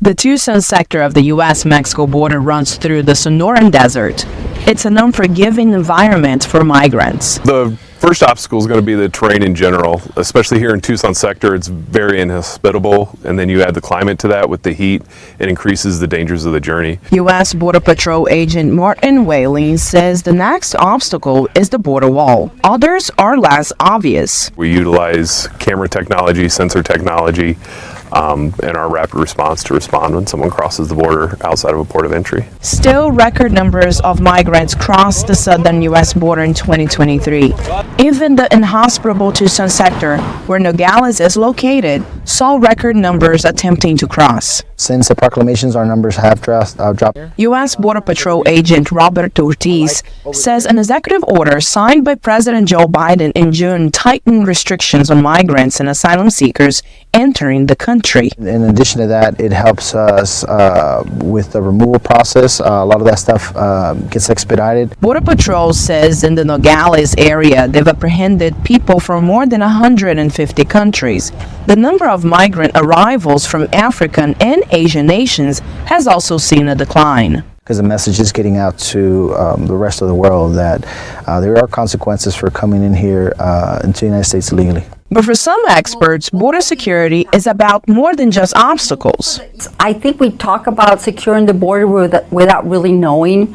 The Tucson sector of the U.S.-Mexico border runs through the Sonoran Desert. It's an unforgiving environment for migrants. The first obstacle is going to be the terrain in general, especially here in Tucson sector. It's very inhospitable, and then you add the climate to that with the heat, it increases the dangers of the journey. U.S. Border Patrol agent Martin Whaling says the next obstacle is the border wall. Others are less obvious. We utilize camera technology, sensor technology, and our rapid response to respond when someone crosses the border outside of a port of entry. Still, record numbers of migrants crossed the southern U.S. border in 2023. Even the inhospitable Tucson sector, where Nogales is located, saw record numbers attempting to cross. Since the proclamations, our numbers have dropped. U.S. Border Patrol agent Robert Ortiz says an executive order signed by President Joe Biden in June tightened restrictions on migrants and asylum seekers entering the country. In addition to that, it helps us with the removal process. A lot of that stuff gets expedited. Border Patrol says in the Nogales area, they've apprehended people from more than 150 countries. The number of migrant arrivals from African and Asian nations has also seen a decline. Because the message is getting out to the rest of the world that there are consequences for coming in here into the United States illegally. But for some experts, border security is about more than just obstacles. I think we talk about securing the border without really knowing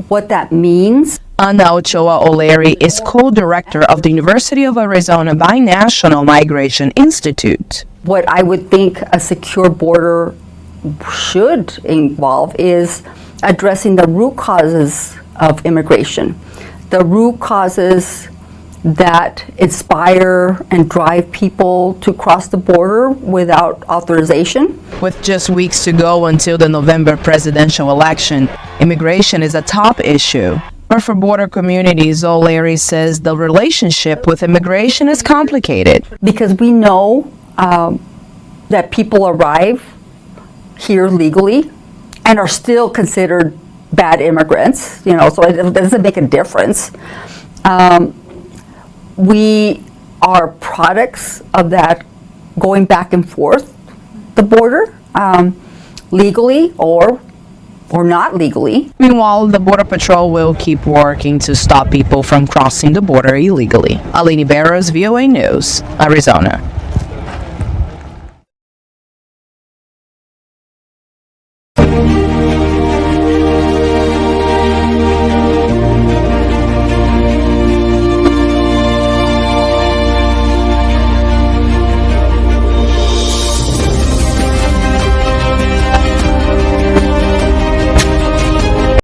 what that means. Ana Ochoa O'Leary is co-director of the University of Arizona Binational Migration Institute. What I would think a secure border should involve is addressing the root causes of immigration, the root causes that inspire and drive people to cross the border without authorization. With just weeks to go until the November presidential election, immigration is a top issue. But for border communities, O'Leary says the relationship with immigration is complicated. Because we know that people arrive here legally and are still considered bad immigrants, so it doesn't make a difference. We are products of that going back and forth the border, legally or not legally. Meanwhile, the Border Patrol will keep working to stop people from crossing the border illegally. Aline Barros, VOA News, Arizona.